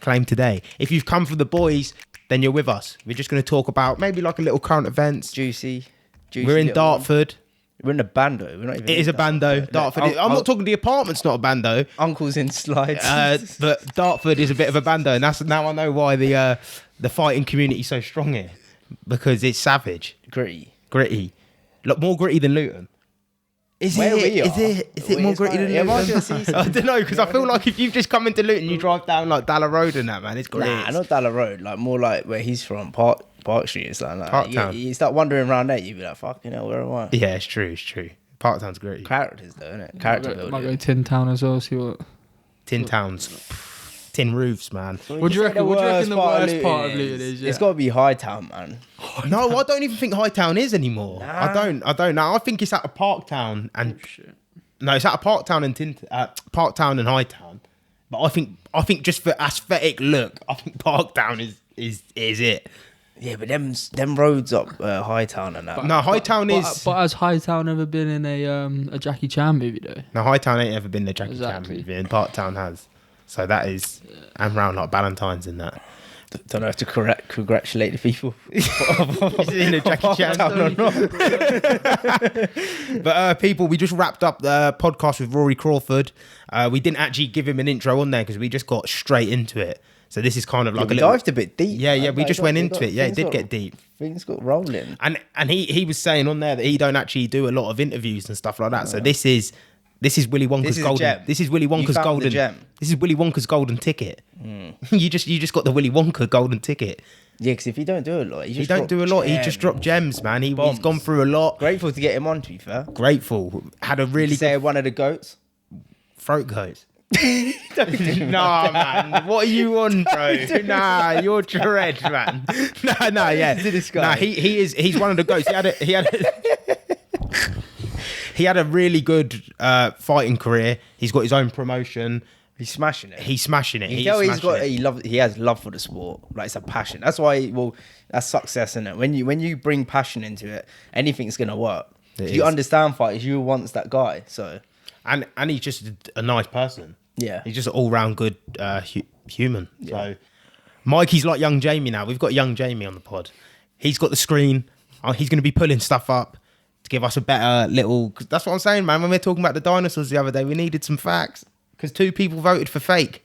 claim today. If you've come for the boys, then you're with us. We're just going to talk about maybe like a little current events. Juicy. We're in Dartford. We're in a bando. We're not even. It is a bando. Dartford. I'm not talking the apartment's not a bando. Uncle's in slides. But Dartford is a bit of a bando, and that's now I know why the fighting community is so strong here, because it's savage, gritty. Look, more gritty than Luton. Is it more gritty than Luton? I don't know, because I feel like if you've just come into Luton, you drive down like Dalla Road and that, man, it's gritty. Nah, not Dalla Road. Like more like where he's from, Park Street. It's like Parktown. You start wandering around there, you be like, fucking hell, where am I? Yeah, it's true. Parktown's gritty. Characters though, innit? Character building. Might go Tin Town as well. See what. Tin towns, tin roofs, man. What do you reckon? The worst part of Luton is? Yeah. It's got to be Hightown, man. No, I don't even think Hightown is anymore. Nah. I don't know. I think it's out of Parktown and no, it's out of Parktown and Parktown and Hightown. But I think just for aesthetic look, I think Parktown is it. Yeah, but them roads up Hightown and that. No, Hightown is. But has Hightown ever been in a Jackie Chan movie though? No, Hightown ain't ever been the Jackie Chan movie, and Parktown has. So that is, and round like Valentine's in that. Don't have to congratulate the people. Is it in a Jackie Chan or not? But people, we just wrapped up the podcast with Rory Crawford. We didn't actually give him an intro on there because we just got straight into it. So this is kind of like we dived a bit deep. Yeah, we just went into it. Yeah, it did get deep. Things got rolling. And he was saying on there that he don't actually do a lot of interviews and stuff like that. So this is Willy Wonka's golden. This is Willy Wonka's golden. This is Willy Wonka's golden ticket. You just got the Willy Wonka golden ticket. Yeah, because if you don't do a lot, he just dropped gems, man. He's gone through a lot. Grateful to get him on. To be fair, grateful. Had a really good one of the goats. Throat goats. Nah, man. What are you on, bro? Nah, you're dread, man. Nah, yeah. This guy. Nah, he's one of the goats. He had a really good fighting career. He's got his own promotion. He's smashing it. You he has love for the sport. Like, it's a passion. That's why. That's success, isn't it? When you bring passion into it, anything's gonna work. If you understand fighters, you once that guy. So, and he's just a nice person. Yeah, he's just an all-round good human. Yeah. So Mikey's like young Jamie now. We've got young Jamie on the pod. He's got the screen. He's going to be pulling stuff up to give us a better little... That's what I'm saying, man. When we were talking about the dinosaurs the other day, we needed some facts because 2 people voted for fake.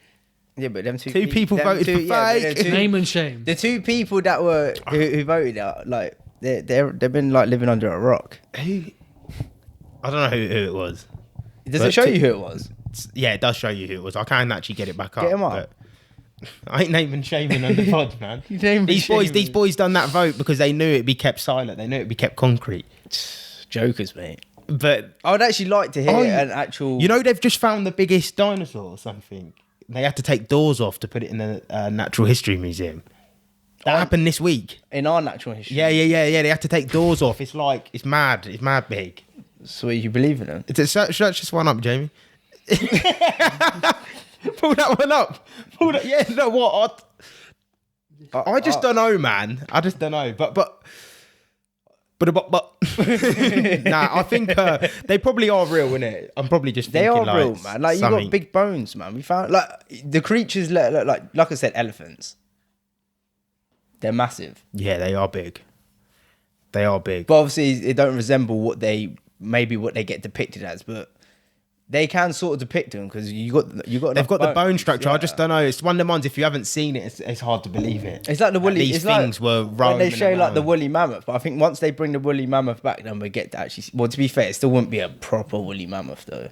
Yeah, but them two people voted for fake. Name and shame. The 2 people that were who voted out, like they've been like living under a rock. Who? I don't know who it was. Does it show you who it was? Yeah, it does show you who it was. I can actually get it back up. Get him up. I ain't naming shaming on the pod, man. These boys done that vote because they knew it'd be kept silent. They knew it'd be kept concrete. Jokers, mate. But I would actually like to hear an actual... You know, they've just found the biggest dinosaur or something. They had to take doors off to put it in the Natural History Museum. That happened this week. In our natural history? Yeah. They had to take doors off. It's like, it's mad. It's mad big. So you believe in it? Search this one up, Jamie. Pull that one up. Yeah, no, what? I just don't know, man. I just don't know. But nah, I think they probably are real, innit? I'm probably just thinking they are real, man. Like, you got big bones, man. We found like the creatures like I said, elephants. They're massive. Yeah, they are big. But obviously, they don't resemble what they get depicted as, but they can sort of depict them because they've got the bone structure. Yeah. I just don't know. It's one of the ones. If you haven't seen it, it's hard to believe it. It's like the woolly. These things were rolling. When they show like the woolly mammoth, but I think once they bring the woolly mammoth back, then we get to actually. Well, to be fair, it still wouldn't be a proper woolly mammoth though,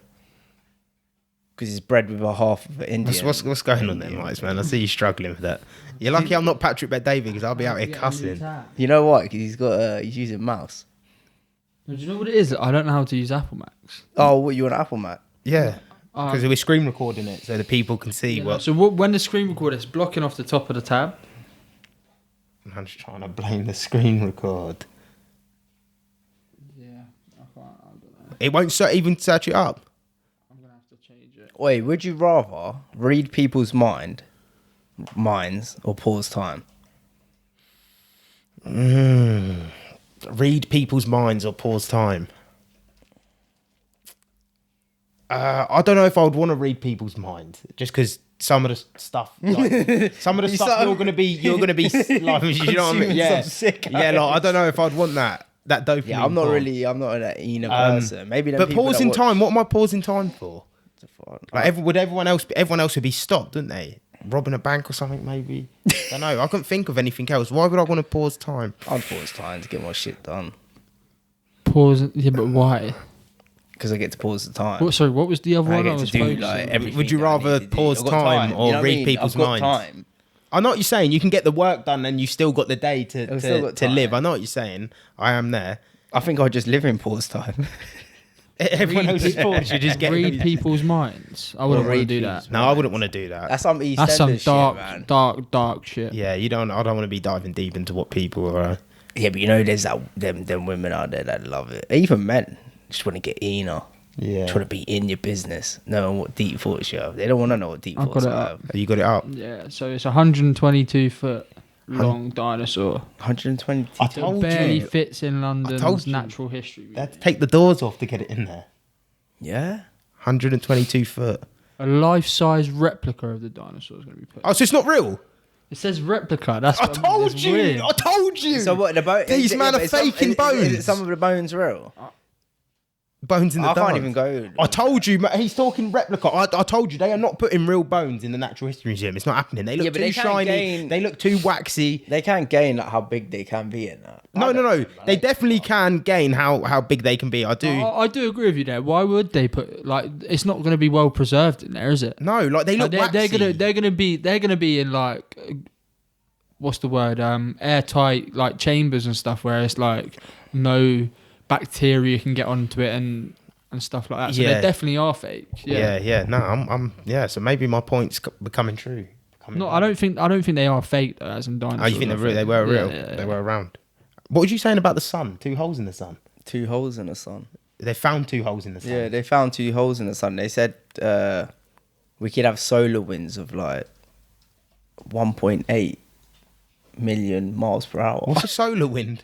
because it's bred with a half of Indian. What's going on there, Miles, man? I see you struggling with that. You're lucky I'm not Patrick Bet-David because I'll be out here cussing. You know what? Because he's using mouse. Do you know what it is? I don't know how to use Apple Macs. Oh, what, you on Apple Mac? Yeah. Because we're screen recording it so the people can see what... So when the screen recorder is blocking off the top of the tab... I'm just trying to blame the screen record. Yeah, I don't know. It won't even search it up. I'm going to have to change it. Wait, would you rather read people's minds or pause time? Read people's minds or pause time. I don't know if I would want to read people's minds, just because some of the stuff, like, some of the stuff you're gonna be like, you know what I mean? Yeah, yeah. Like, I don't know if I'd want that dopamine. Yeah, I'm not an Ina person. Maybe, but pausing time. What am I pausing time for? Like, would everyone else would be stopped, wouldn't they? Robbing a bank or something, maybe. I don't know. I couldn't think of anything else. Why would I want to pause time? I'd pause time to get my shit done. Pause. Yeah, but why? Because I get to pause the time. What was the other one? I get to do like everything. Would you rather pause time or read people's minds? Time. I know what you're saying. You can get the work done and you still got the day to live. I know what you're saying. I am there. I think I'll just live in pause time. Everyone else's pause. You just get read people's minds. I wouldn't want to do that. No, I wouldn't want to do that. That's some EastEnders shit, man. dark shit. Yeah, I don't want to be diving deep into what people are. Yeah, but you know, there's them women out there that love it. Even men just want to get in. Yeah. Trying to be in your business, knowing what deep thoughts you have. They don't want to know what deep thoughts you have. You got it up? Yeah, so it's 122 foot long dinosaur. 120. I told it barely you. fits in London's natural history. They had to take the doors off to get it in there. Yeah. 122 foot. A life-size replica of the dinosaur is going to be put. Oh, so it's not real? It says replica. That's I what told you. weird. I told you. So what? The bone? These men are faking bones. Is it some of the bones real? Bones in the I dark. can't even go. I told you, he's talking replica. I told you, they are not putting real bones in the Natural History Museum. It's not happening. They look too shiny. They look too waxy. They can't gain like how big they can be in that. No. They definitely can gain how big they can be. I do. I do agree with you there. Why would they put it's not going to be well preserved in there, is it? No, like they look waxy. They're gonna be in like what's the word? Airtight like chambers and stuff where it's like no bacteria can get onto it and stuff like that. So they definitely are fake. Yeah. No, I'm so maybe my point's becoming true. I don't think they are fake though, as in dinosaurs. Oh, you think they were real? Yeah. They were around. What was you saying about the sun? 2 holes in the sun. 2 holes in the sun. They found 2 holes in the sun. Yeah, they found 2 holes in the sun. They said we could have solar winds of like 1.8 million miles per hour. What's a solar wind?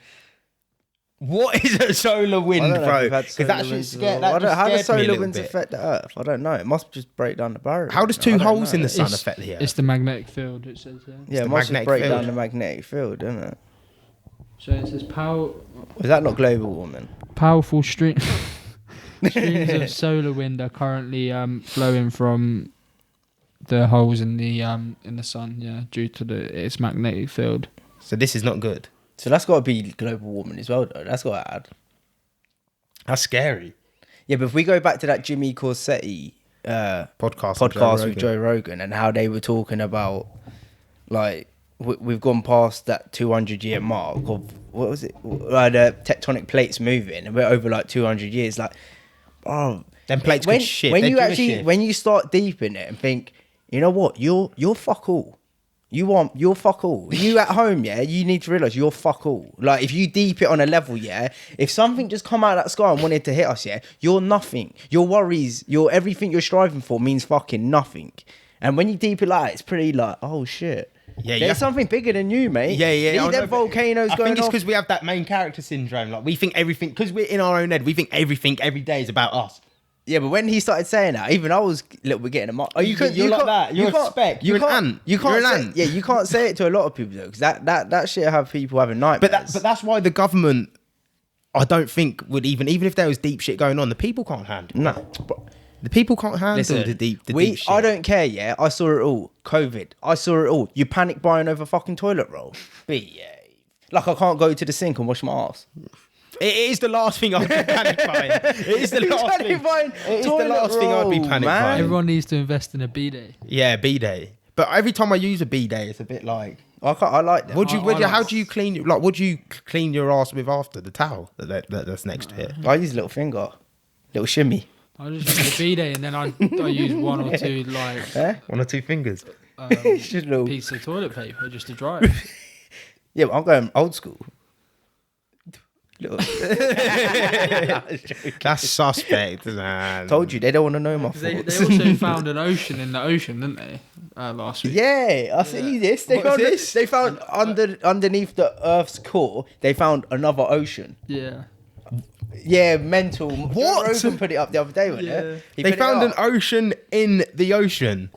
What is a solar wind, bro? Because that should scare. How does solar winds affect the Earth? I don't know. It must just break down the barrier. How does 2 holes in the sun affect the Earth? It's the magnetic field. It says there. Yeah, it must just break down the magnetic field, doesn't it? So it says power. Is that not global warming? Powerful streams of solar wind are currently flowing from the holes in the sun. Yeah, due to its magnetic field. So this is not good. So that's got to be global warming as well, though. That's got to add. That's scary. Yeah, but if we go back to that Jimmy Corsetti podcast with Joe Rogan and how they were talking about, like, we've gone past that 200-year mark of, what was it? The tectonic plates moving, and we're over like 200 years. Like, oh, them plates could shift. When you start deep in it and think, you know what, you're fuck all. You're fuck all. You at home, yeah, you need to realise you're fuck all. Like, if you deep it on a level, yeah, if something just come out of that sky and wanted to hit us, yeah, you're nothing. Your worries, everything you're striving for means fucking nothing. And when you deep it like that, it's pretty like, oh shit. Yeah, there's something bigger than you, mate. Yeah. These volcanoes going off. I think it's because we have that main character syndrome. Like, we think everything, because we're in our own head, we think everything every day is about us. Yeah, but when he started saying that, even I was a little bit getting him up. Oh, you're like that. You're a speck. You're an ant. You're an ant. Yeah, you can't say it to a lot of people though, because that shit have people having nightmares. But that's why the government, I don't think would even if there was deep shit going on, the people can't handle it. No. The people can't handle the deep shit. I don't care, yeah. I saw it all. COVID. I saw it all. You panic buying over fucking toilet roll. Behave. Like I can't go to the sink and wash my ass. It is the last thing I'd be panic buying. It is the last thing. It is the last thing I'd be panic buying. Everyone needs to invest in a bidet. Yeah, bidet. But every time I use a bidet, it's a bit like. I like that. How do you clean? Like, what do you clean your ass with after the towel that's next to it? I use a little finger, little shimmy. I just use a bidet and then I use 1 or 2 like 1 or 2 fingers. Just a little piece of toilet paper just to dry it. Yeah, but I'm going old school. That's suspect, man. Told you they don't want to know my They thoughts. also found an ocean in the ocean, didn't they? Last week. Yeah, I see this. They found underneath the Earth's core. They found another ocean. Yeah. Yeah, mental. What? Rogan put it up the other day, wasn't it? They found an ocean in the ocean.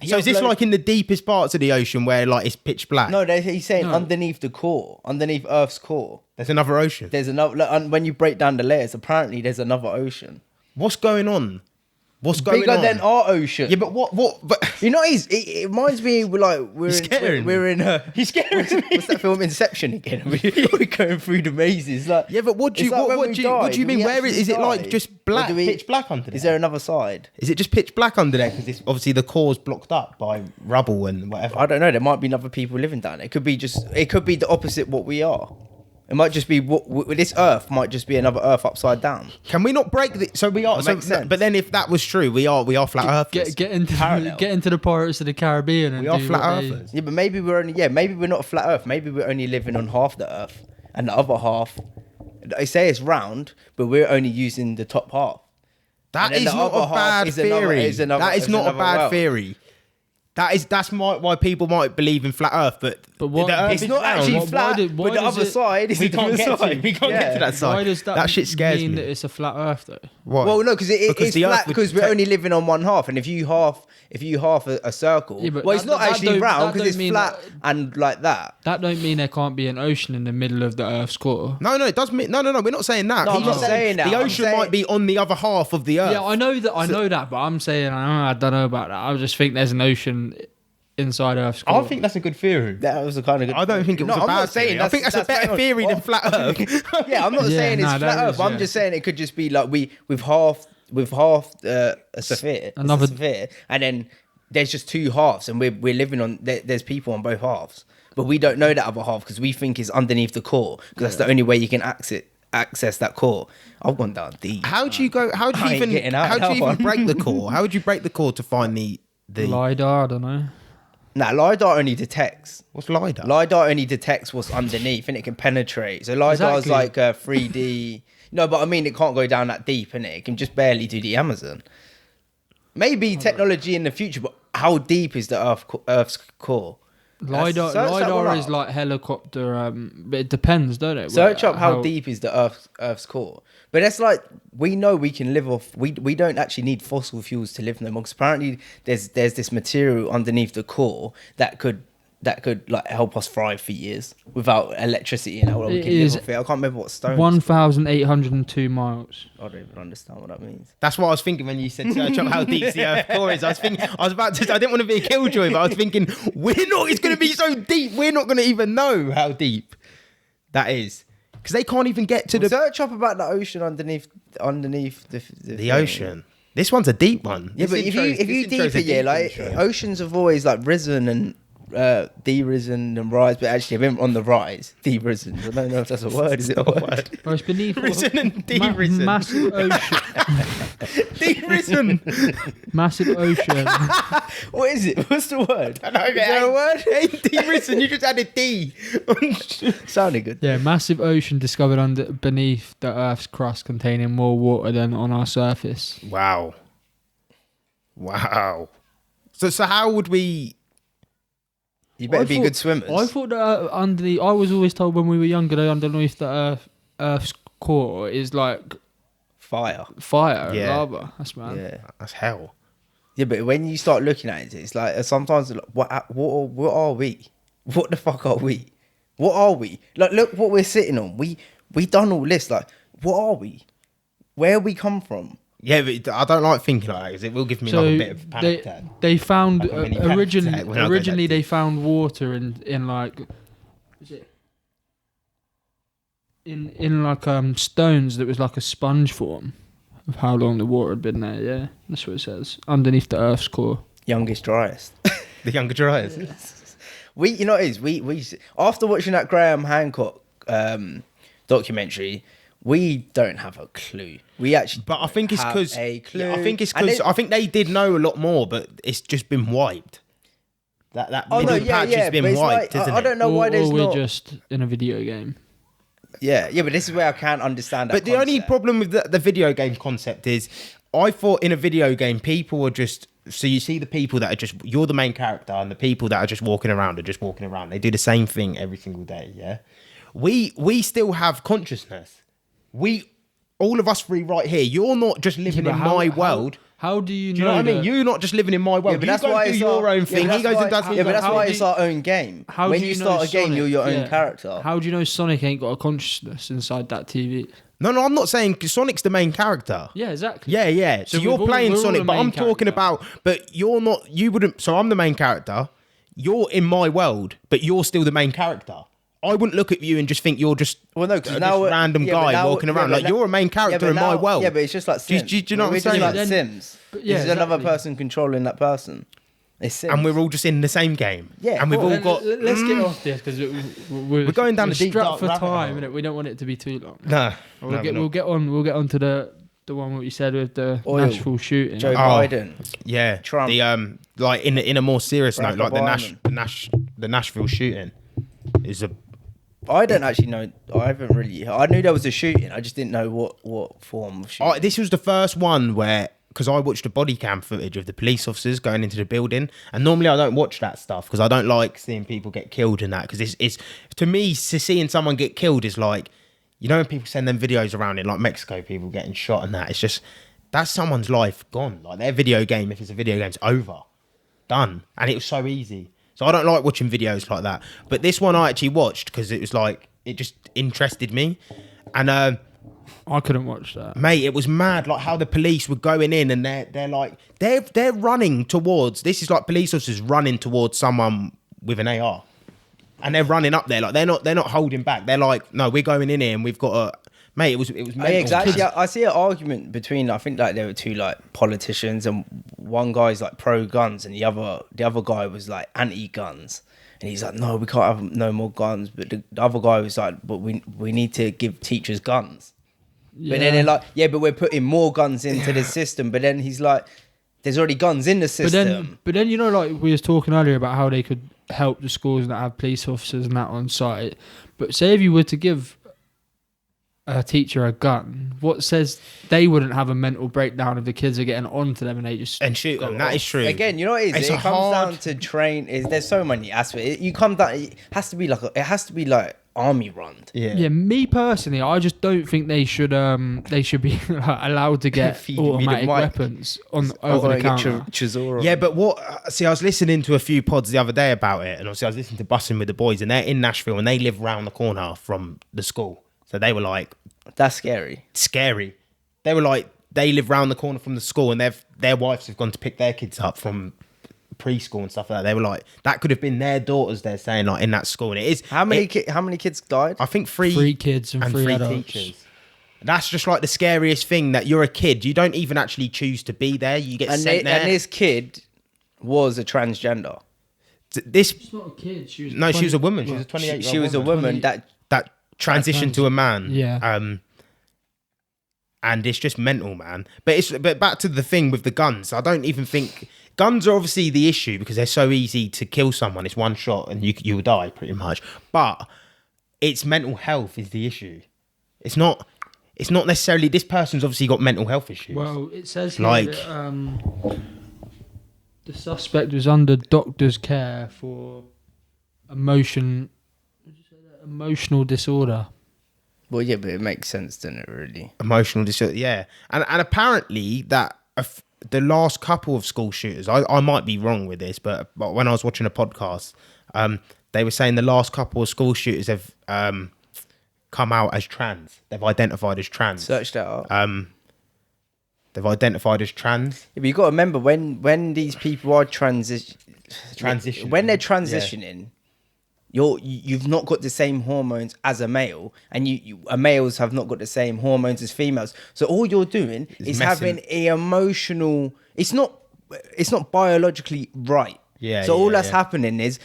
So is this like in the deepest parts of the ocean where like it's pitch black? No, he's saying underneath the core, underneath Earth's core. There's another ocean. There's another. Like, when you break down the layers, apparently there's another ocean. What's going on? What's going Bigger on? than our ocean. Yeah, but what? But You know, it reminds me we're in he's scaring me. what's that film Inception again? We're going through the mazes. Like, Yeah, but what do you mean? Where is it like just black, pitch black under there? Is there another side? Is it just pitch black under there? Because obviously the core's blocked up by rubble and whatever. I don't know. There might be other people living down there. It could be the opposite what we are. It might just be this Earth might just be another Earth upside down. Can we not break the? So we are. So, but then if that was true, we are flat earthers. Get into the Pirates of the Caribbean and we are flat earthers. Yeah, but maybe maybe we're not flat Earth. Maybe we're only living on half the Earth, and the other half, they say it's round, but we're only using the top half. That is not a bad theory. That is not a bad theory. That's why people might believe in flat Earth, but what, it's not actually flat. But the other side is we can't get to that side. Why does that shit scares mean me. that it's a flat Earth though? Why? Well, no, because it's flat because we're only living on one half, and if you half a circle, it's not actually round because it's flat and like that. That don't mean there can't be an ocean in the middle of the Earth's core. No, it does mean no. We're not saying that. No, I'm not saying that. The ocean might be on the other half of the Earth. Yeah, I know that, but I'm saying I don't know about that. I just think there's an ocean inside Earth's core. I think that's a good theory. That was a kind of good. I don't think it was a bad theory. I think that's a better theory than flat Earth. Yeah, I'm not saying it's flat Earth. I'm just saying it could just be like we've half a sphere, sphere, and then there's just two halves, and we're living on. There's people on both halves, but we don't know that other half because we think it's underneath the core because that's the only way you can access that core. I've gone down deep. How do you even break the core? How would you break the core to find the LiDAR? I don't know. Nah, LiDAR only detects. What's LiDAR? LiDAR only detects what's underneath and it can penetrate. So LiDAR is like a 3D. No, but I mean, it can't go down that deep, innit? It can just barely do the Amazon. Maybe technology in the future, but how deep is the Earth's core? LiDAR is like helicopter, but it depends, don't it? Search up how deep is the Earth's core. But that's like, we know we can live off, we don't actually need fossil fuels to live in them. Because apparently there's this material underneath the core that could like help us thrive for years without electricity and how we can live off it. I can't remember what stone. 1,802 miles. I don't even understand what that means. That's what I was thinking when you said search up how deep the Earth core is. I didn't want to be a killjoy, but I was thinking it's going to be so deep. We're not going to even know how deep that is. Because they can't even get to the... Search up about the ocean underneath the ocean. This one's a deep one. Yeah, but if you deep it, like oceans have always like risen and de-risen and rise, but actually I've been on the rise. De-risen. I don't know if that's a word. Is it a word? Oh, it's beneath risen and de-risen. Massive ocean. De-risen. Massive ocean. What is it? What's the word? I don't know. Is there a word? Ain't de-risen. You just added D. Sounded good. Yeah, massive ocean discovered beneath the Earth's crust, containing more water than on our surface. Wow. So how would we... You better be good swimmers. I thought that I was always told when we were younger that underneath the Earth's core is like fire, lava. That's mad. Yeah, that's hell. Yeah, but when you start looking at it, it's like sometimes what are we? What the fuck are we? What are we? Like, look what we're sitting on. We done all this. Like, what are we? Where we come from? Yeah, but I don't like thinking like that because it will give me like a bit of panic attack. They found like originally they found water in like in like stones that was like a sponge form of how long the water had been there. Yeah, that's what it says underneath the Earth's core. Youngest, driest. The younger, driest. Yeah. We after watching that Graham Hancock documentary. We don't have a clue. We actually, but I think it's because I think they did know a lot more, but it's just been wiped. That middle patch has been wiped, isn't it? I don't know why there's not. Or we're just in a video game. Yeah, but this is where I can't understand that. But the only problem with the video game concept is, I thought in a video game people are just. So you see the people that are just, you're the main character, and the people that are just walking around are just walking around. They do the same thing every single day. Yeah, we still have consciousness. all of us three right here, you're not just living in my world. How do you know? Do you know what I mean? You're not just living in my world. but you go do your own thing. He goes and does his Yeah, but own that's thing. why it's our own game. When you start a game, you're your own character. How do you know Sonic ain't got a consciousness inside that TV? No, I'm not saying Sonic's the main character. Yeah, exactly. Yeah. So you're playing Sonic, but I'm talking about. But you're not. You wouldn't. So I'm the main character. You're in my world, but you're still the main character. I wouldn't look at you and just think you're just this random guy walking around. Like you're a main character in my world. Yeah, but it's just like Sims. Do you know what I'm saying? It's like Sims. There's another person controlling that person. It's Sims. And we're all just in the same game. Yeah, and we've all got. Let's get off this because we're going down the deep dark for rabbit time, hole. and we don't want it to be too long. No, we'll get on to the one what you said with the Nashville shooting. Joe Biden. Yeah, Trump. The like in a more serious note, like Obama. the Nashville shooting is a. I don't actually know. I knew there was a shooting. I just didn't know what form of shooting. This was the first one where, because I watched the body cam footage of the police officers going into the building, and normally I don't watch that stuff because I don't like seeing people get killed in that. Because it's to me, seeing someone get killed is like, you know, when people send them videos around in like Mexico, people getting shot and that. It's just that's someone's life gone. Like their video game, if it's a video game, it's over, done, and it was so easy. So I don't like watching videos like that. But this one I actually watched because it was like, it just interested me. And I couldn't watch that. Mate, it was mad, like how the police were going in and they're like, they're running towards, this is like police officers running towards someone with an AR. And they're running up there, like they're not holding back. They're like, no, we're going in here and we've got a... Mate, it was mental. Exactly. I see an argument between, I think like there were two like politicians, and one guy's like pro guns and the other guy was like anti guns, and he's like, no, we can't have no more guns. But the other guy was like, but we need to give teachers guns. Yeah. But then they're like, yeah, but we're putting more guns into the system. But then he's like, there's already guns in the system. But then you know, like we was talking earlier about how they could help the schools that have police officers and that on site. But say if you were to give a teacher a gun, what says they wouldn't have a mental breakdown if the kids are getting onto them and they just shoot them? That is true. Again, you know what it is? It comes down to train. There's so many aspects. You come down. It has to be like army run. Yeah. Me personally, I just don't think they should be allowed to get automatic weapons on over the counter. Yeah, but what? See, I was listening to a few pods the other day about it, and obviously I was listening to Bussing with the Boys, and they're in Nashville, and they live round the corner from the school. So they were like, that's scary. They were like, they live round the corner from the school, and their wives have gone to pick their kids up from preschool and stuff like that. They were like, that could have been their daughters, they're saying, like in that school. And it is. How many kids died? I think three kids and three adults. teachers. That's just like the scariest thing, that you're a kid. You don't even actually choose to be there. You get sent there. And this kid was a transgender. She's not a kid. She was a woman. She was a 28-year-old She was a woman that transitioned to a man. Yeah. And it's just mental, man. But back to the thing with the guns. I don't even think guns are obviously the issue because they're so easy to kill someone. It's one shot and you will die pretty much. But it's mental health is the issue. It's not necessarily this person's obviously got mental health issues. Well, it says here that, the suspect was under doctor's care for emotional disorder. Well, yeah, but it makes sense, doesn't it, really? Emotional disorder, yeah. And apparently that the last couple of school shooters, I might be wrong with this, but when I was watching a podcast, they were saying the last couple of school shooters have come out as trans. They've identified as trans. Search that up. They've identified as trans. Yeah, but you got to remember when these people are transitioning, when they're transitioning, you've not got the same hormones as a male, and males have not got the same hormones as females. So all you're doing is having a emotional. It's not biologically right. Yeah. So all that's happening is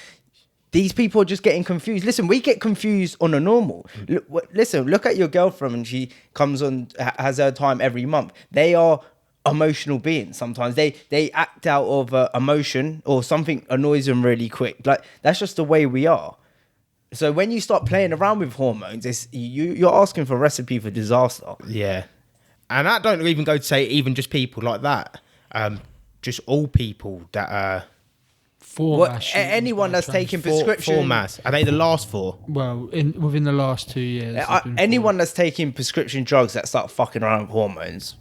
these people are just getting confused. Listen, we get confused on a normal. Look at your girlfriend, and she comes on, has her time every month. They are emotional beings. Sometimes they act out of emotion, or something annoys them really quick. Like that's just the way we are. So when you start playing around with hormones, you're asking for a recipe for disaster. Yeah, and that don't even go to say even just people like that. Just all people that 4 mass shootings anyone by that's trans- taking prescription. Four mass. Are they the last 4? Well, within the last 2 years. there's been 4. Anyone that's taking prescription drugs that start fucking around with hormones,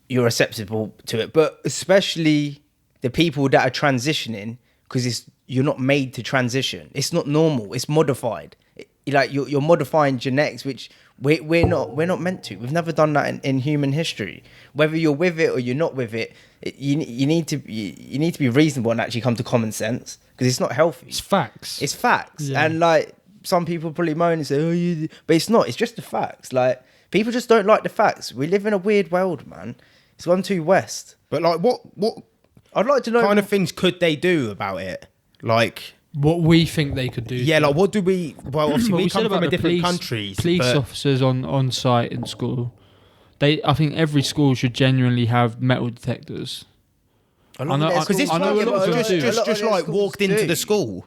you're acceptable to it. But especially the people that are transitioning, because you're not made to transition. It's not normal. It's modified. Like you're modifying genetics, which we're not meant to. We've never done that in human history. Whether you're with it or you're not with it, you need to be reasonable and actually come to common sense, because it's not healthy. It's facts. It's facts. Yeah. And like some people probably moan and say, but it's not. It's just the facts. Like people just don't like the facts. We live in a weird world, man. It's gone too west. But like, what I'd like to know kind of things could they do about it? Like, what we think they could do. yeah, like what do we? Well, obviously Well, we said come about from a the different countries. Police but officers on site in school. I think every school should genuinely have metal detectors. because it's I know like, a lot of them do. just like walked into the school.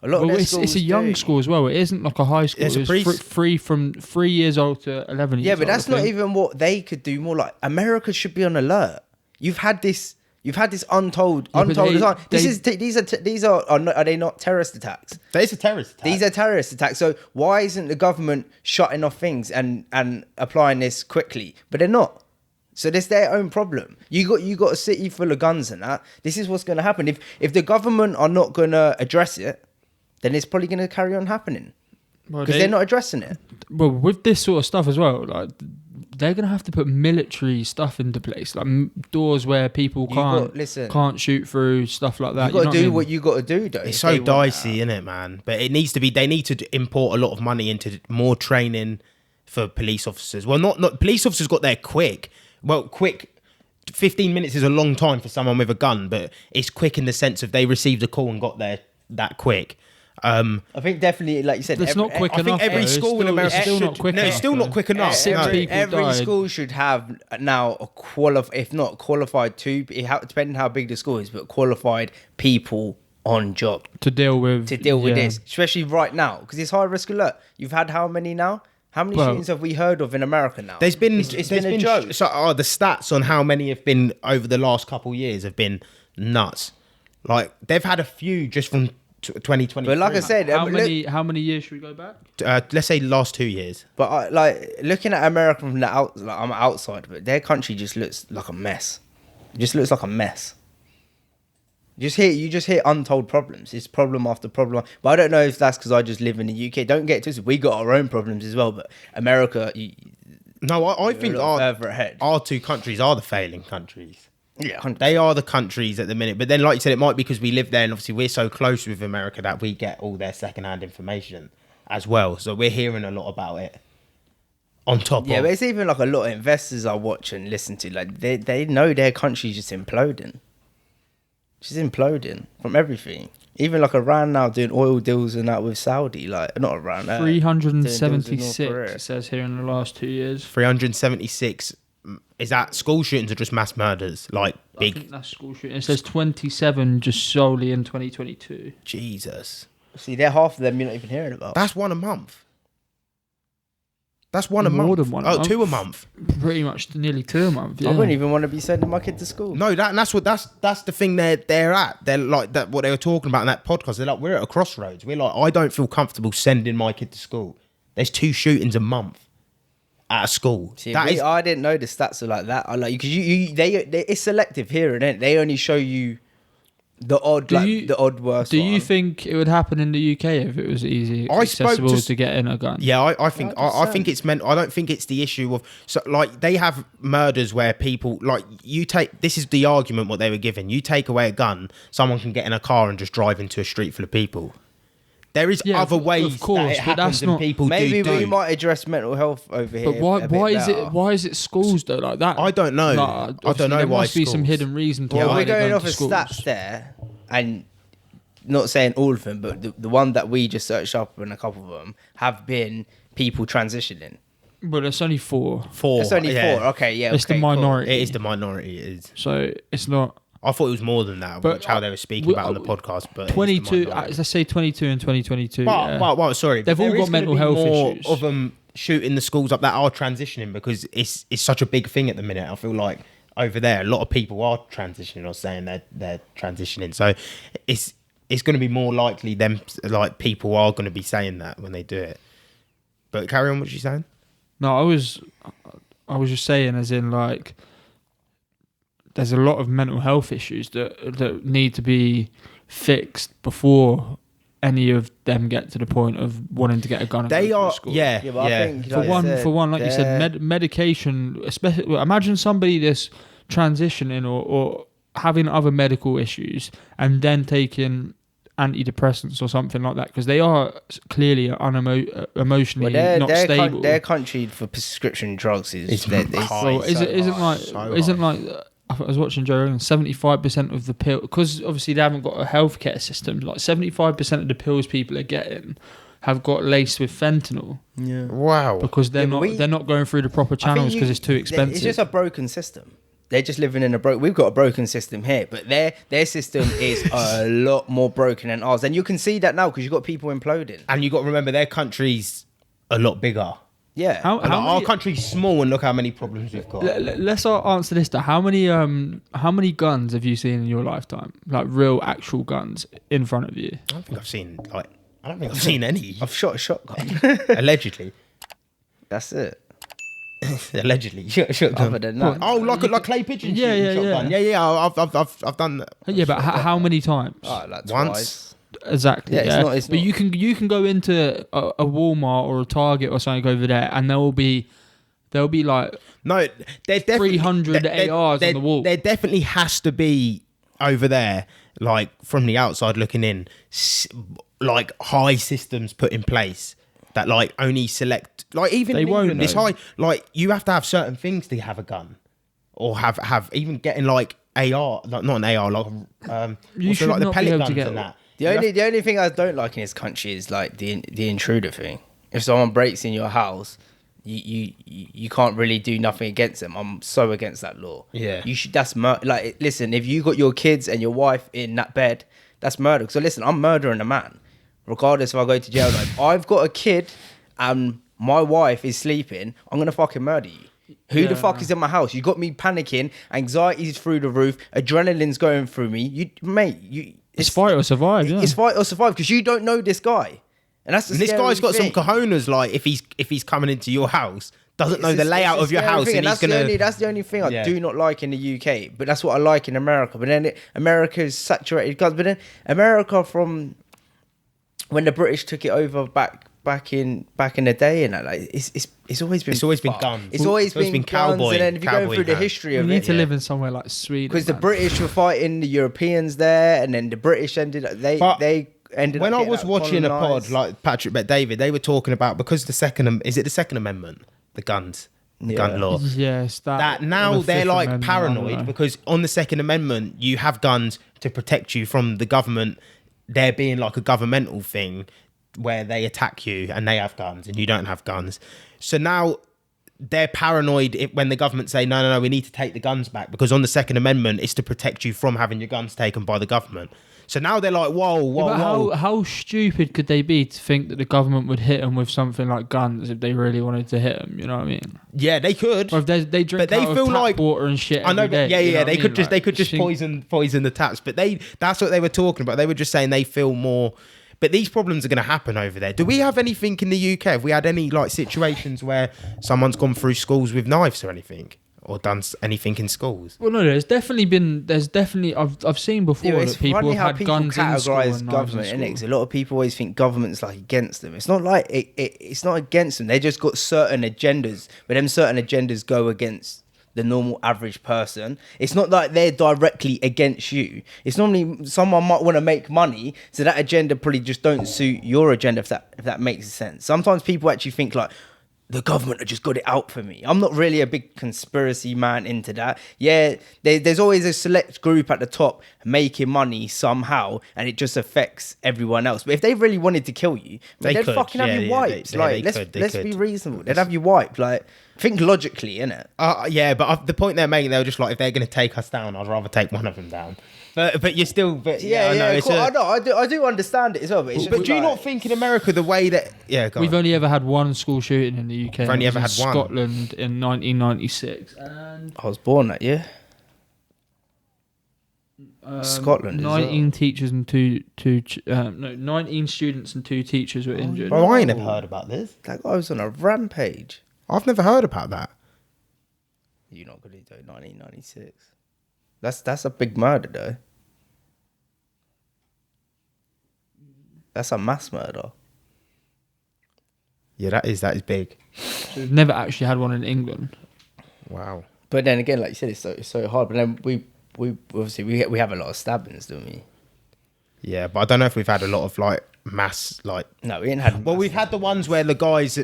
A lot of Well, their it's a schools young do. school as well. It isn't like a high school. It's a It's free from 3 years old to 11 years Yeah, old. but that's I not think. even what they could do. More like America should be on alert. You've had this untold Yeah, but design. they- These are they not terrorist attacks? That is a terrorist attack. These are terrorist attacks. So why isn't the government shutting off things and applying this quickly? But they're not. So that's their own problem. You got a city full of guns and that. This is what's going to happen. If the government are not going to address it, then it's probably going to carry on happening, Well, because they're not addressing it. Well, with this sort of stuff as well, like they're gonna have to put military stuff into place, like doors where people can't shoot through, stuff like that. You got to do what what you got to do, though. It's so dicey, isn't it, man? But it needs to be. They need to import a lot of money into more training for police officers. Well, not police officers got there quick. Well, quick. 15 minutes is a long time for someone with a gun, but it's quick in the sense of they received a call and got there that quick. I think definitely, like you said, It's not quick I think enough. every though. school in It's America still should. not quick No, it's enough, still not though. quick enough. Six No. people every died. school should have now if not qualified depending how big the school is, but qualified people on job to deal with with this, especially right now, because it's high risk alert. You've had how many now? How many shootings have we heard of in America now? There's been it's been a joke. So, the stats on how many have been over the last couple of years have been nuts. Like they've had a few just from 2020. But like I said, how many years should we go back? Let's say last 2 years. But like looking at America from the I'm outside, but their country just looks like a mess. It just looks like a mess. You just hear untold problems. It's problem after problem. But I don't know if that's because I just live in the UK. Don't get twisted. We got our own problems as well. But America, No, I think further ahead. our two countries are the failing countries. Yeah, They are the countries at the minute. But then, like you said, it might be because we live there and obviously we're so close with America that we get all their secondhand information as well. So we're hearing a lot about it on top yeah. of... But it's even like a lot of investors I watch and listen to. Like they know their country's just imploding. She's imploding from everything. Even like Iran now doing oil deals and that with Saudi. Like not Iran. 376 it says here in the last 2 years. 376. Is that school shootings or just mass murders? Like I big... think that's school shooting. It says 27 just solely in 2022. Jesus. See, they're half of them you're not even hearing about. That's one a month. That's one a More month. than one a month. 2 a month. Pretty much nearly 2 a month. Yeah. I wouldn't even want to be sending my kid to school. No, that's the thing they're at. They're like that. What they were talking about in that podcast. They're like, we're at a crossroads. We're like, I don't feel comfortable sending my kid to school. There's 2 shootings a month at a school. See, I didn't know the stats are like that. I like because it's selective here, and they only show you the odd worst. Do you think it would happen in the UK if it was easy accessible to get in a gun? Yeah, I think I think it's meant. I don't think it's the issue of like they have murders where people like you take. This is the argument what they were given. You take away a gun, someone can get in a car and just drive into a street full of people. There is other ways of course, that it but happens that's and not- people Maybe do. we might address mental health over here. But why is it schools though like that? I don't know. Like, I don't know there why must be some schools. hidden reason to Well, why we're they're going off to of schools. stats there, and not saying all of them, but the one that we just searched up and a couple of them have been people transitioning. But it's only 4. Four. It's only yeah. 4. Okay, yeah. It's the okay, cool. minority. It is the minority. It is. So it's not I thought it was more than that. But, Which how they were speaking about on the podcast. But 22. Let's say 22 and 2022. yeah. Well, sorry. They've all There got is gonna mental be health more issues. of them shooting the schools up that are transitioning because it's such a big thing at the minute. I feel like over there, a lot of people are transitioning or saying they're transitioning. So it's going to be more likely them, like, people are going to be saying that when they do it. But carry on, what you saying? No, I was just saying, as in, like, there's a lot of mental health issues that need to be fixed before any of them get to the point of wanting to get a gun. They are, school. yeah. But I think, For one, like you said, medication. Especially, imagine somebody that's transitioning or having other medical issues and then taking antidepressants or something like that, because they are clearly emotionally not stable. Their country for prescription drugs is high. Isn't like I was watching Joe Rogan, 75% of the pill, because obviously they haven't got a healthcare system, like 75% of the pills people are getting have got laced with fentanyl. Yeah. Wow. Because they're not going through the proper channels because it's too expensive. It's just a broken system. They're just living in we've got a broken system here, but their system is a lot more broken than ours. And you can see that now because you've got people imploding. And you got to remember their country's a lot bigger. Yeah. Our country's small, and look how many problems we've got. Let's answer this. How many guns have you seen in your lifetime? Like real, actual guns in front of you? I don't think I've seen any. I've shot a shotgun. Allegedly. That's it. Allegedly, shotgun. Other than that, like clay pigeon shotgun. Yeah. I've done that. Yeah, but how many times? Like once. Twice. Exactly. Yeah, But you can go into a Walmart or a Target or something over there, and there'll be like no, there's 300 ARs on the wall. There definitely has to be over there, like from the outside looking in, like high systems put in place that like only select, like even they won't. It's high, like you have to have certain things to have a gun, or have even getting like AR, like not an AR, like you should like the not pellet be able guns to get and that. The only thing I don't like in this country is like the intruder thing. If someone breaks in your house, you can't really do nothing against them. I'm so against that law. Yeah, you should. That's like, listen, if you got your kids and your wife in that bed, that's murder. So listen, I'm murdering a man, regardless if I go to jail. Like, I've got a kid and my wife is sleeping, I'm gonna fucking murder you. Who the fuck is in my house? You got me panicking, anxiety's through the roof, adrenaline's going through me. It's fight or survive. Yeah. It's fight or survive because you don't know this guy, and that's this guy's got some cojones. Like if he's coming into your house, doesn't know the layout of your house, and he's gonna. That's the only thing I do not like in the UK, but that's what I like in America. But then America is saturated guns. But then America, from when the British took it over back in the day, and like it's always been guns. It's always been cowboy. And then if you go through the history of it, you need to live in somewhere like Sweden, because the British were fighting the Europeans there, and then the British ended when I was watching a pod like Patrick Bet David, they were talking about, because the second Amendment, the guns, the gun law. Yes, that now they're like paranoid because on the Second Amendment you have guns to protect you from the government. There being like a governmental thing where they attack you and they have guns and you don't have guns. So now they're paranoid when the government say, no, we need to take the guns back, because on the Second Amendment it's to protect you from having your guns taken by the government. So now they're like, whoa. How stupid could they be to think that the government would hit them with something like guns if they really wanted to hit them? You know what I mean? Yeah, they could. Or if they drink, but they feel like water and shit. I know, but they could just think... poison the taps. But that's what they were talking about. They were just saying they feel more. But these problems are going to happen over there. Do we have anything in the UK? Have we had any like situations where someone's gone through schools with knives or anything, or done anything in schools? Well, no, there's definitely I've seen before that people have had guns in school and government, in innit? A lot of people always think government's like against them. It's not like it's not against them. They just got certain agendas, but them certain agendas go against the normal average person. It's not like they're directly against you. It's normally someone might want to make money, so that agenda probably just don't suit your agenda, if that makes sense. Sometimes people actually think like, the government have just got it out for me. I'm not really a big conspiracy man into that. Yeah, there's always a select group at the top making money somehow, and it just affects everyone else. But if they really wanted to kill you, they'd fucking have you wiped. Let's be reasonable. They'd have you wiped. Like, think logically, innit? Yeah, but the point they're making, they were just like, if they're going to take us down, I'd rather take one of them down. But you're still, I know. Cool. I do understand it as well. But do you not think in America the way that we've only ever had one school shooting in the UK? We've only ever had one. Scotland in 1996, and I was born that year. Scotland. 19 teachers and 19 students and 2 teachers were injured. Bro, I ain't never heard about this. That guy was on a rampage. I've never heard about that. You're not gonna do 1996. That's a big murder though. That's a mass murder. Yeah, that is big. So we've never actually had one in England. Wow. But then again, like you said, it's so hard. But then we obviously we have a lot of stabbings, don't we? Yeah, but I don't know if we've had a lot of like mass like. No, we ain't had. Well, we've had the ones where the guys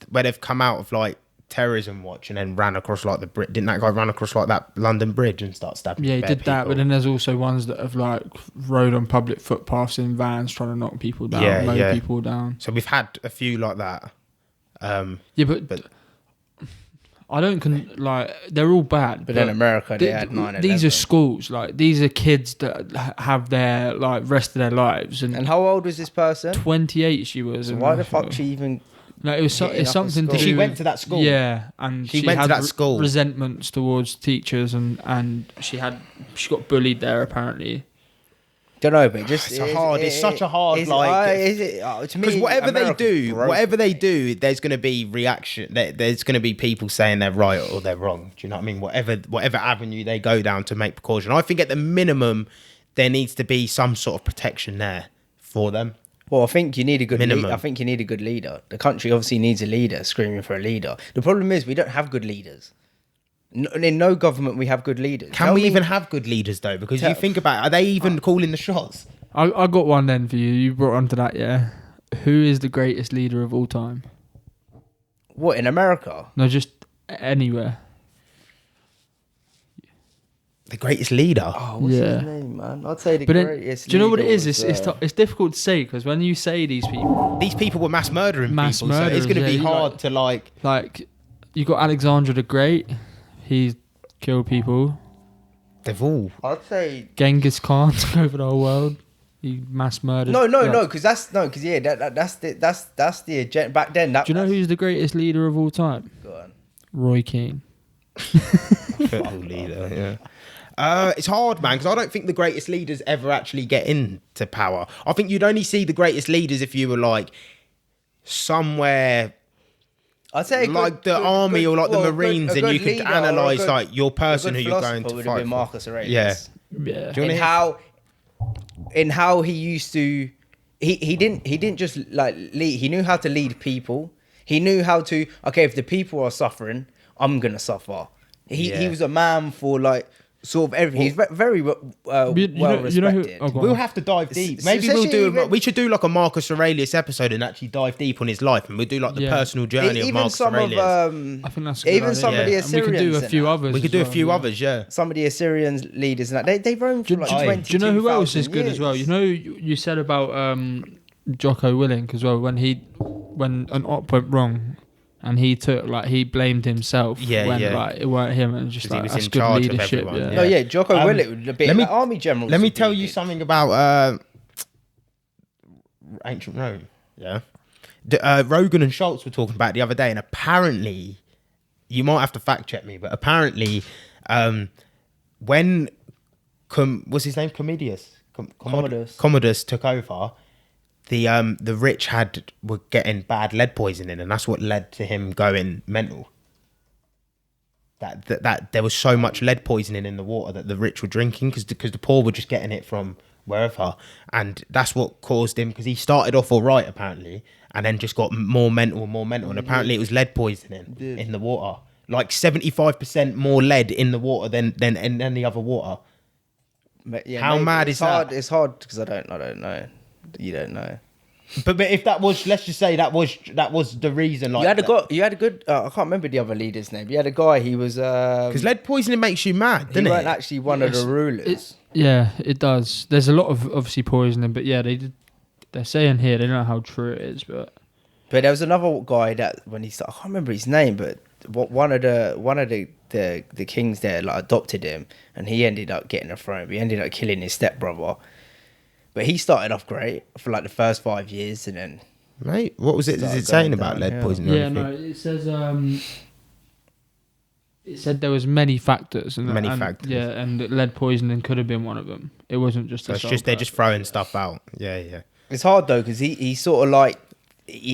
where they've come out of like terrorism watch and then ran across like the bridge. Didn't that guy run across like that London Bridge and start stabbing? Yeah, he did that. people? But then there's also ones that have like rode on public footpaths in vans trying to knock people down, mow people down. So we've had a few like that. Yeah, but I don't like they're all bad. But in America, they had 9/11. These are schools, like these are kids that have their like rest of their lives. And how old was this person? 28 she was. So why the fuck she even? No, it's something to do. She went to that school. Yeah, and she went had to that school. Resentments towards teachers, and she got bullied there apparently. Don't know, but just it's such a hard to me, because whatever America's they do, there's going to be reaction. There's going to be people saying they're right or they're wrong. Do you know what I mean? Whatever avenue they go down to make precaution, I think at the minimum there needs to be some sort of protection there for them. Well, I think you need a good leader. I think you need a good leader. The country obviously needs a leader, screaming for a leader. The problem is we don't have good leaders. In no government we have good leaders. Can we even have good leaders though? Because you think about it, are they even calling the shots? I got one then for you. You brought onto that, yeah. Who is the greatest leader of all time? What, in America? No, just anywhere. The greatest leader? Oh, what's his name, man? I'd say greatest do you know what it is? was, It's difficult to say because when you say these people were mass murdering people, so it's going to be hard to like... Like, you got Alexander the Great. He killed people. They've all... I'd say... Genghis Khan took over the whole world. He mass murdered. No, because that's the agenda. Back then, do you know who's the greatest leader of all time? Go on. Roy Keane. Football leader, yeah. It's hard, man, because I don't think the greatest leaders ever actually get into power. I think you'd only see the greatest leaders if you were like somewhere... I'd say like the army or like the Marines, and you could analyse like your person who you're going to would fight. Have been Marcus Aurelius. Yeah. In how he used to, he didn't just like lead. He knew how to lead people. He knew how to. Okay, if the people are suffering, I'm gonna suffer. He was a man for like sort of everything. He's very well respected. We'll have to dive deep. Maybe we should do like a Marcus Aurelius episode and actually dive deep on his life, and we'll do like the personal journey of Marcus Aurelius. I think that's a good idea. Some of the Assyrians. We could do a few others. We could do a few others, yeah. Some of the Assyrian leaders and that they roamed for like 20. Do you know who else is good as well? You know, you said about Jocko Willink as well when an op went wrong. And he blamed himself when like it weren't him, and just like that's good leadership. Jocko Willink would be an army general. Let me tell you something about ancient Rome. Yeah, Rogan and Schultz were talking about it the other day, and apparently, you might have to fact check me, but apparently, when what's his name, Commodus took over. The rich were getting bad lead poisoning, and that's what led to him going mental. That there was so much lead poisoning in the water that the rich were drinking because the poor were just getting it from wherever, and that's what caused him. Because he started off all right apparently, and then just got more mental, and apparently it was lead poisoning in the water. Like 75% more lead in the water than in any other water. How mad is that? It's hard because I don't know. You don't know, but if that was, let's just say that was the reason. Like you had a good. I can't remember the other leader's name. You had a guy. He was because lead poisoning makes you mad. Didn't it? He weren't actually one of the rulers. It does. There's a lot of obviously poisoning, but yeah, they're saying here they don't know how true it is, but there was another guy that when he started, I can't remember his name, but one of the kings there like adopted him, and he ended up getting a throne. He ended up killing his stepbrother. But he started off great for like the first 5 years, and then... Mate, what was it? Is it saying about lead poisoning? Yeah, no, it says... it said there was many factors. Many factors. Yeah, and lead poisoning could have been one of them. It wasn't just. So it's just they're just throwing stuff out. Yeah. It's hard though because he sort of like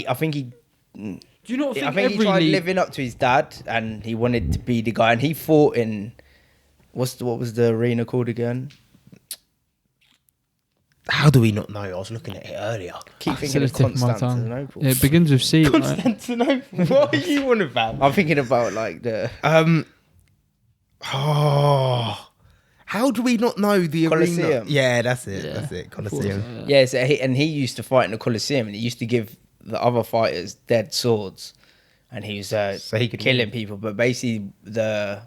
I think he. Do you not think I think he every tried league... living up to his dad, and he wanted to be the guy. And he fought in what was the arena called again? How do we not know? I was looking at it earlier. Keep thinking of Constantinople. Yeah, it begins with C. Right? Constantinople. What are you on about? I'm thinking about like the how do we not know the Colosseum. arena? Yeah, that's it. Yeah. That's it. Colosseum. yeah. So he used to fight in the Colosseum, and he used to give the other fighters dead swords, and he was So he could killing win. people. But basically, the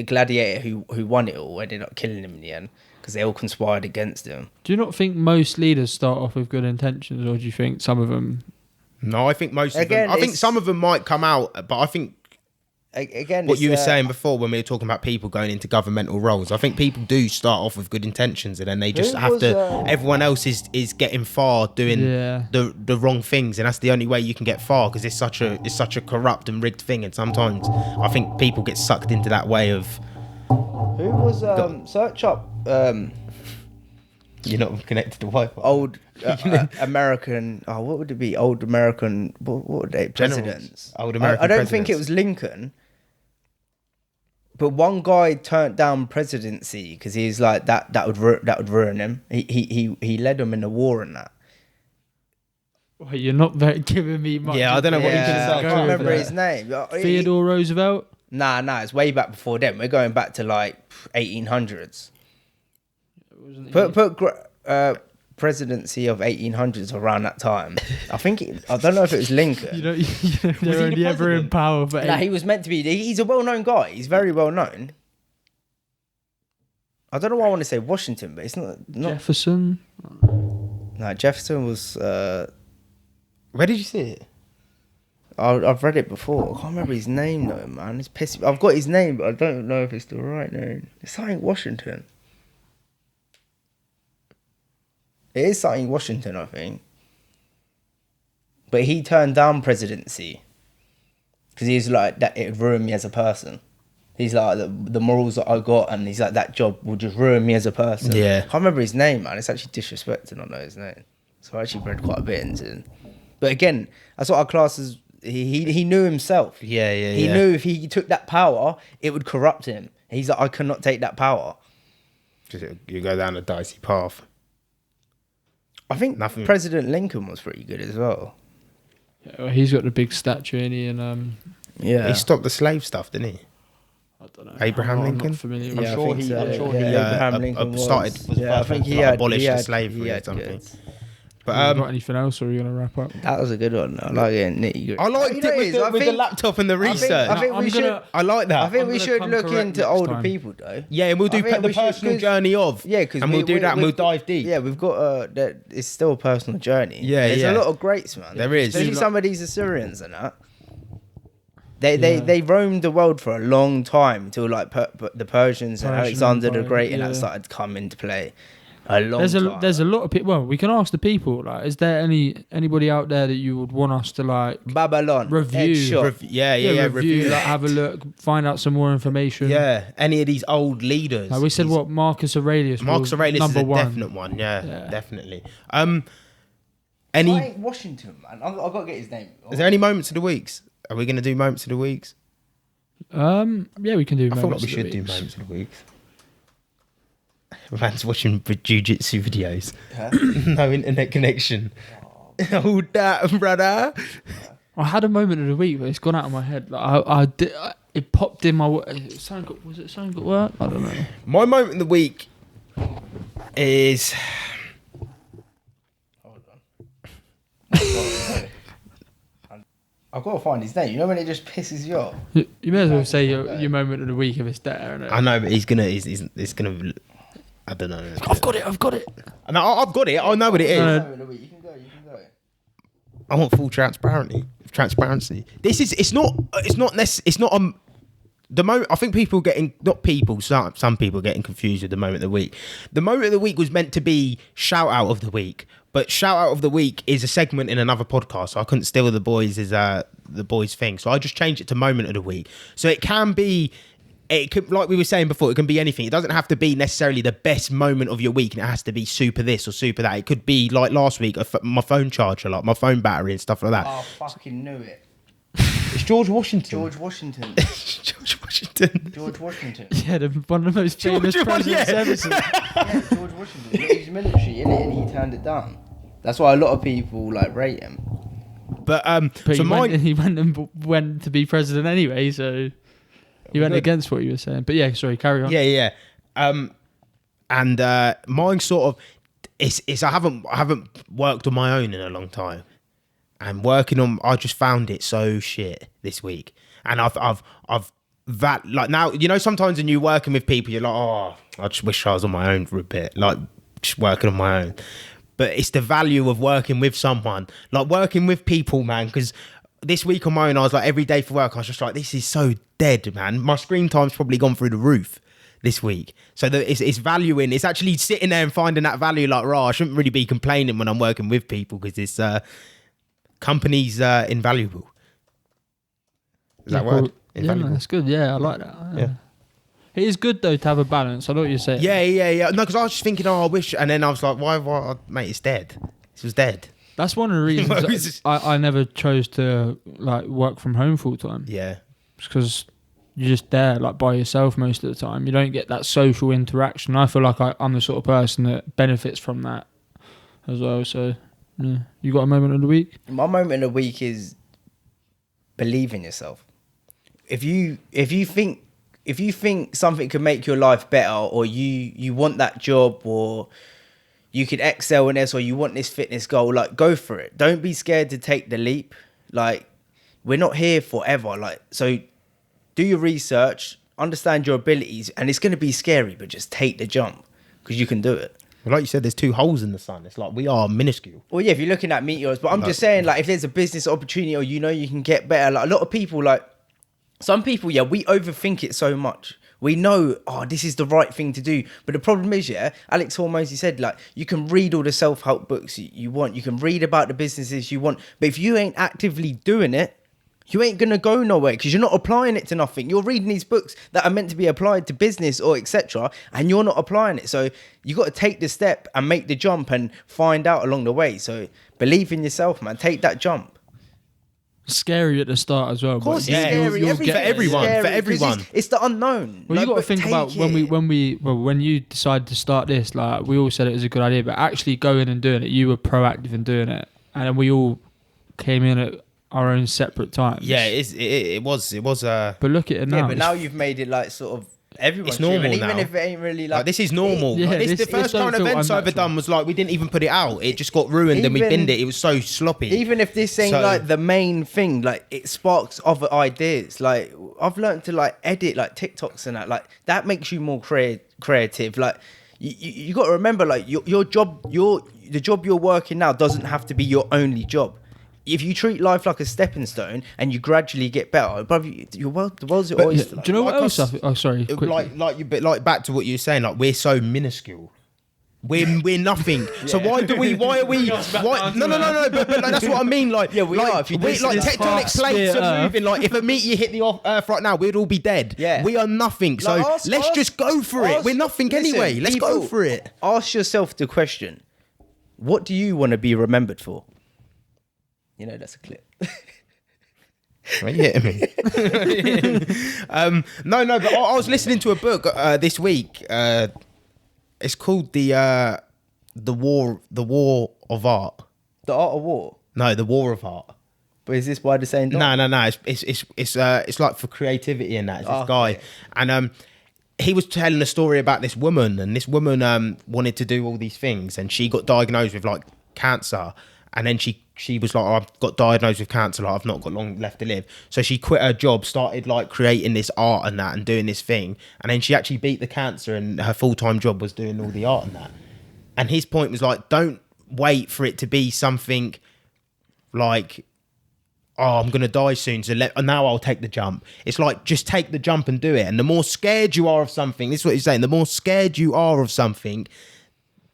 gladiator who won it all ended up killing him in the end because they all conspired against him. Do you not think most leaders start off with good intentions, or do you think some of them? No, I think most of Again, them. I think it's- some of them might come out, but I think Again, what it's, you were saying before when we were talking about people going into governmental roles, I think people do start off with good intentions and then they just Who have was, to. Everyone else is getting far doing Yeah. the wrong things, and that's the only way you can get far because it's such a corrupt and rigged thing. And sometimes I think people get sucked into that way of. Who was search up You're not connected to Wi-Fi. old American? Oh, what would it be? Old American? What would they? Generals. Presidents. Old American I don't think it presidents. was Lincoln. But one guy turned down presidency because he's like that would ruin him. He led them in the war and that. Well, you're not very giving me much. Yeah, I don't know what you're gonna say. I Go can't with remember that. his name. Theodore Roosevelt. Nah, it's way back before them. We're going back to like 1800s. Put presidency of 1800s around that time. I don't know if it was Lincoln. They're the only ever in president? power for Nah, eight. he was meant to be. He's a well-known guy. He's very well known. I don't know why I want to say Washington, but it's not. Jefferson. No, Jefferson was. Where did you see it? I've read it before. I can't remember his name though, man. It's pissing. I've got his name, but I don't know if it's the right name. It's something Washington. It is something Washington, I think. But he turned down presidency because he's like that. It ruined me as a person. He's like the morals that I got, and he's like that job will just ruin me as a person. Yeah. I can't remember his name, man. It's actually disrespecting. I know his name, so I actually read quite a bit into it. But again, that's what our class is. He knew himself. Yeah. He knew if he took that power, it would corrupt him. He's like, I cannot take that power. You go down a dicey path. I think Nothing. President Lincoln was pretty good as well. Yeah, well, he's got the big statue, and Yeah. He stopped the slave stuff, didn't he? I don't know. Abraham I'm Lincoln? not familiar. Yeah, I'm I sure think he. so. I'm sure Yeah, he. Abraham Lincoln was I think he abolished the slavery or something. good. But Have you got anything else, or are you gonna wrap up? That was a good one. I like it. Nitty gritty. I liked it with the laptop and the research. I think we should. I like that. I think I'm we gonna should come look correct into next older time. people though. Yeah, and we'll do I think the we should, personal 'cause- journey of. Yeah, because and we'll do that and we'll dive deep. Yeah, we've got it's still a personal journey. Yeah, there's yeah. a lot of greats, man. There is. Especially Like- some of these Assyrians and that. They roamed the world for a long time until like the Persians and Persian Alexander the Empire, Great and yeah. that started to come into play. A long There's time. there's a lot of people. Well, we can ask the people. Like, is there anybody out there that you would want us to like Babylon review? headshot. Yeah. review, like, have a look, find out some more information. Yeah, any of these old leaders. Like we said, These- what Marcus Aurelius? Marcus was Aurelius is number a one. definite one. Yeah, Yeah. definitely. I Any? ain't Washington, man. I've got to get his name. Is there any moments of the weeks? Are we going to do moments of the weeks? Yeah, we can do. I feel like moments we of the should do weeks. moments of the weeks. Man's watching jiu-jitsu videos. Huh? No internet connection. Oh, that brother. I had a moment of the week, but it's gone out of my head. Like it popped in my. Was it something at work? I don't know. My moment of the week is. Hold on. I've got to find his name. You know when it just pisses you off? You may as well say your moment of the week if it's there. Innit? I know, but he's gonna. I don't know. I've got it. No, I've got it. I know what it is. No. You can go. I want full transparency. This is. It's not the moment. I think people some people getting confused with the moment of the week. The moment of the week was meant to be shout out of the week, but shout out of the week is a segment in another podcast. So I couldn't steal the boys' thing. So I just changed it to moment of the week. So it can be it could, like we were saying before, it can be anything. It doesn't have to be necessarily the best moment of your week, and it has to be super this or super that. It could be like last week, my phone charger, like my phone battery and stuff like that. Oh, fucking knew it. It's George Washington. George Washington. George Washington. George Washington. Yeah, one of the most famous presidents ever. Yeah, George Washington. He's military, innit? And he turned it down. That's why a lot of people like rate him. But But so he went to be president anyway, so he went against what you were saying. But yeah, sorry, carry on. Yeah. And mine sort of it's I haven't worked on my own in a long time. And working on, I just found it so shit this week. And I've that, like, now, you know, sometimes when you're working with people, you're like, oh, I just wish I was on my own for a bit, like just working on my own. But it's the value of working with someone, like working with people, man. Because this week on my own, I was like, every day for work, I was just like, this is so dead, man. My screen time's probably gone through the roof this week. So it's valuing, it's actually sitting there and finding that value, like, I shouldn't really be complaining when I'm working with people, because it's company's invaluable. Is that word? Invaluable. Yeah, that's good. Yeah, I like that. Yeah. It is good though to have a balance. I know what you're saying. Yeah. No, because I was just thinking, I wish, and then I was like, why, mate? It's dead. This was dead. That's one of the reasons I never chose to like work from home full time. Yeah, because you're just there like by yourself most of the time. You don't get that social interaction. I feel like I'm the sort of person that benefits from that as well. So. Yeah. You got a moment of the week? My moment of the week is believe in yourself. If you think something could make your life better, or you want that job, or you could excel in this, or you want this fitness goal, like, go for it. Don't be scared to take the leap. Like, we're not here forever. Like, so do your research, understand your abilities, and it's going to be scary, but just take the jump, because you can do it. Like you said, there's two holes in the sun. It's like we are minuscule. Well, yeah, if you're looking at meteors, but I'm just saying, like, if there's a business opportunity, or you know you can get better, like, a lot of people, like, some people, yeah, we overthink it so much. We know, this is the right thing to do. But the problem is, yeah, Alex Hormozy said, like, you can read all the self-help books you want. You can read about the businesses you want. But if you ain't actively doing it, you ain't going to go nowhere, because you're not applying it to nothing. You're reading these books that are meant to be applied to business or etc., and you're not applying it. So you got to take the step and make the jump and find out along the way. So believe in yourself, man. Take that jump. Scary at the start as well. Of course, it's scary. For everyone. It's the unknown. Well, you got to think about when you decided to start this. Like, we all said it was a good idea, but actually going and doing it, you were proactive in doing it, and then we all came in at our own separate times. Yeah, it was. But look at it now. Yeah, but now you've made it like sort of everyone's it's normal and now. Even if it ain't really like this is normal. Yeah, like, the first current events I ever done was like we didn't even put it out. It just got ruined and we binned it. It was so sloppy. Even if this ain't like the main thing, like, it sparks other ideas. Like, I've learned to like edit like TikToks and that. Like, that makes you more creative. Like, you got to remember, like, your job, the job you're working now doesn't have to be your only job. If you treat life like a stepping stone and you gradually get better, but the world's your oyster. Do you know what else? Sorry. Like back to what you were saying. Like, we're so minuscule. We're nothing. Yeah. So why are we? No. But like, that's what I mean. Like, yeah, we are. If you like tectonic plates are moving. Like, if a meteor hit the Earth right now, we'd all be dead. Yeah, we are nothing. So let's just go for it. We're nothing anyway. Let's go for it. Ask yourself the question: what do you want to be remembered for? You know, that's a clip. Are you hitting me? No, but I was listening to a book this week. It's called the War of Art. The Art of War? No, the War of Art. But is this by the same guy? No. It's like for creativity and that. It's this guy, and he was telling a story about this woman, and this woman wanted to do all these things, and she got diagnosed with like cancer. And then she was like, I've got diagnosed with cancer, like, I've not got long left to live. So she quit her job, started like creating this art and that and doing this thing. And then she actually beat the cancer, and her full-time job was doing all the art and that. And his point was like, don't wait for it to be something like, I'm going to die soon, so now I'll take the jump. It's like, just take the jump and do it. And the more scared you are of something, this is what he's saying, the more scared you are of something,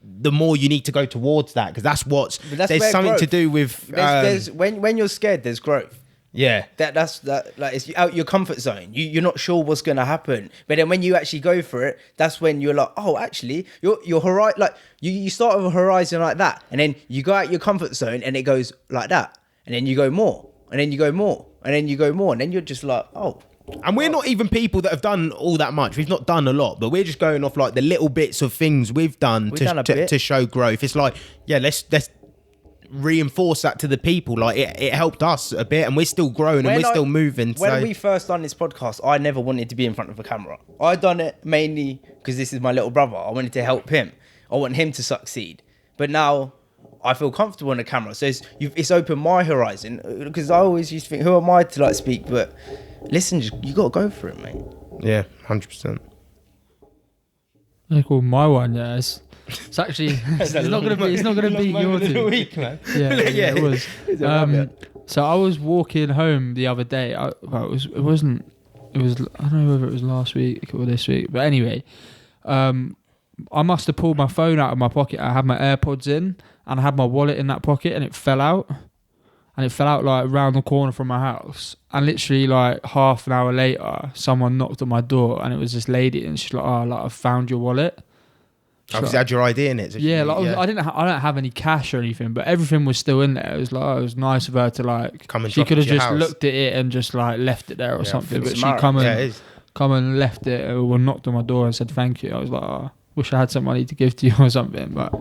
the more you need to go towards that, because there's something to do with when you're scared, there's growth. Yeah. That's like it's out your comfort zone. You're not sure what's gonna happen, but then when you actually go for it, that's when you're like, oh, actually, your horizon, like you start with a horizon like that, and then you go out your comfort zone, and it goes like that, and then you go more, and then you go more, and then you go more, and then you're just like, oh. And we're not even people that have done all that much. We've not done a lot, but we're just going off like the little bits of things we've done to show growth. It's like, yeah, let's reinforce that to the people. Like it helped us a bit, and we're still growing and we're still moving. When we first done this podcast, I never wanted to be in front of a camera. I done it mainly because this is my little brother. I wanted to help him. I want him to succeed. But now I feel comfortable on the camera, so it's opened my horizon. Because I always used to think, who am I to like speak? But listen, you got to go for it, mate. Yeah, 100%. I call my one, yeah. It's actually it's not gonna be your two. Week, man. Yeah, it was. So I was walking home the other day. It was I don't know whether it was last week or this week, but anyway, I must have pulled my phone out of my pocket. I had my AirPods in, and I had my wallet in that pocket, and it fell out. And it fell out like around the corner from my house. And literally like half an hour later, someone knocked on my door, and it was this lady, and she's like, "Oh, like I've found your wallet." Obviously, had your ID in it. So yeah, I don't have any cash or anything, but everything was still in there. It was like, it was nice of her to like. Come and she could have just house. Looked at it and just like left it there or something, but smart. she come and left it or knocked on my door and said thank you. I was like, oh, wish I had some money to give to you or something, but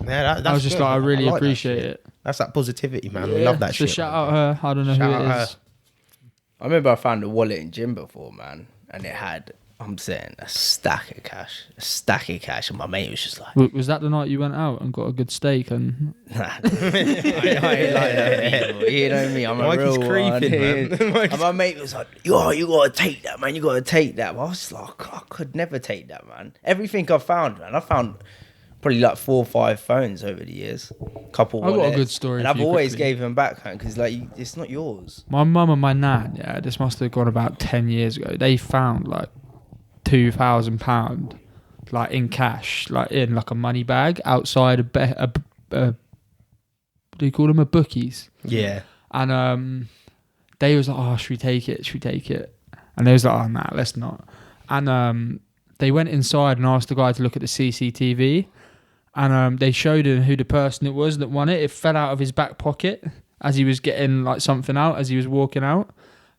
yeah, that's I was just good. like, I really like appreciate it. That's that positivity, man. We love that so shit. Shout out her. I don't know who it is. I remember I found a wallet in gym before, man, and it had, I'm saying, a stack of cash, and my mate was just like, was that the night you went out and got a good steak and? Nah, I ain't like that, people. You know me, I'm a real creeping, man. And my mate was like, yo, you gotta take that, man. You gotta take that. But I was like, I could never take that, man. Everything I found, man, I found probably like 4 or 5 phones over the years. Couple I've wallets. got a good story. And I've always gave them back, because like it's not yours. My mum and my nan, yeah, this must have gone about 10 years ago. They found like £2,000 like in cash, like in like a money bag outside a what do you call them, a bookies? Yeah. And they was like, oh, should we take it? And they was like, oh nah, let's not. And they went inside and asked the guy to look at the CCTV, and they showed him who the person it was that won it. It fell out of his back pocket as he was getting like something out, as he was walking out.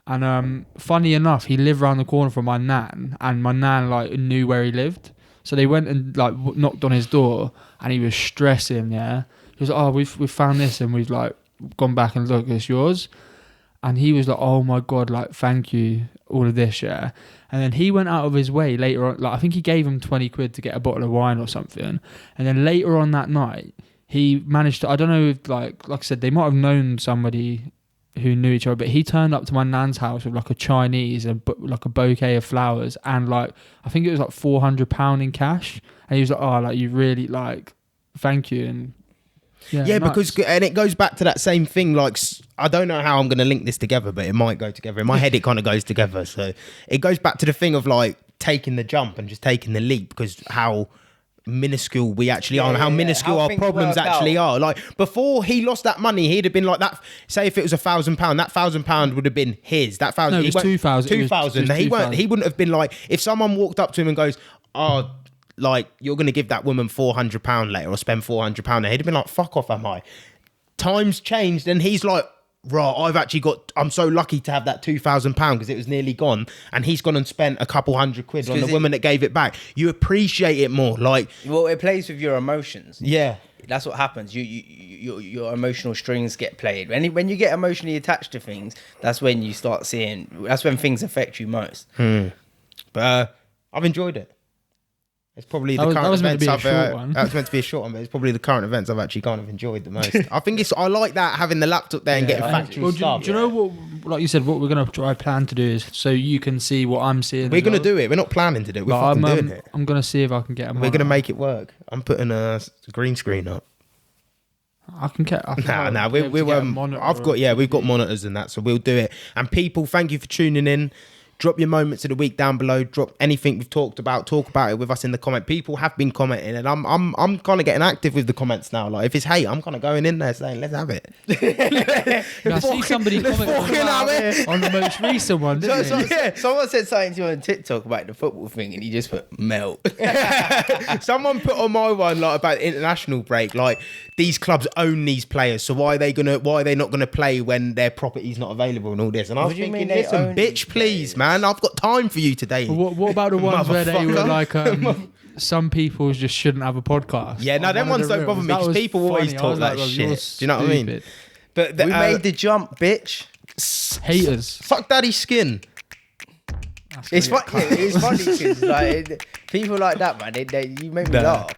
And funny enough, he lived around the corner from my nan, and my nan like knew where he lived. So they went and like knocked on his door, and he was stressing. Yeah, he was like, "Oh, we've found this, and we've like gone back and looked. It's yours." And he was like, "Oh my god, like thank you, all of this, yeah." And then he went out of his way later on. Like I think he gave him 20 quid to get a bottle of wine or something. And then later on that night, he managed to. I don't know if like I said, they might have known somebody who knew each other, but he turned up to my nan's house with like a Chinese and like a bouquet of flowers and like I think it was like £400 in cash, and he was like, oh, like you really like thank you. And yeah, nice. Because and it goes back to that same thing, like I don't know how I'm going to link this together, but it might go together in my head. It kind of goes together, so it goes back to the thing of like taking the jump and just taking the leap, because how minuscule we actually are and how minuscule our problems actually are. Like before he lost that money, he'd have been like that. Say if it was £1,000, that £1,000 would have been his. That thousand, no, it was 2,000. 2,000. He wouldn't have been like, if someone walked up to him and goes, oh, like you're gonna give that woman £400 later or spend £400, he'd have been like, fuck off, am I? Times changed, and he's like, right, I'm so lucky to have that £2,000 because it was nearly gone, and he's gone and spent a couple £100 on the woman that gave it back. You appreciate it more, like. Well, it plays with your emotions. Yeah, that's what happens. Your emotional strings get played. When you get emotionally attached to things, that's when you start seeing. That's when things affect you most. But I've enjoyed it. It's probably the current events. That was meant to be a short one, but it's probably the current events I've actually kind of enjoyed the most. I think I like that, having the laptop there and getting factual stuff. Do you know what? Like you said, what we're gonna plan to do is so you can see what I'm seeing. We're gonna do it. We're not planning to do it. We're fucking doing it. I'm gonna see if I can get. We're gonna make it work. I'm putting a green screen up. I can get. We've got monitors and that, so we'll do it. And people, thank you for tuning in. Drop your moments of the week down below. Drop anything we've talked about. Talk about it with us in the comment. People have been commenting, and I'm kind of getting active with the comments now. Like if it's hate, I'm kind of going in there saying, "Let's have it." I see somebody comment on the most recent one. Someone said something to you on TikTok about the football thing, and you just put melt. Someone put on my one like about the international break, like these clubs own these players, so why are they not gonna play when their property's not available and all this? And I was thinking, listen, bitch, please, man, I've got time for you today. What about the ones where they were like, some people just shouldn't have a podcast? Yeah, no, them ones don't bother me because people always talk that shit. Do you know what I mean? But we made the jump, bitch. Haters. Suck daddy's skin. It's funny because like people like that, man. You make me laugh.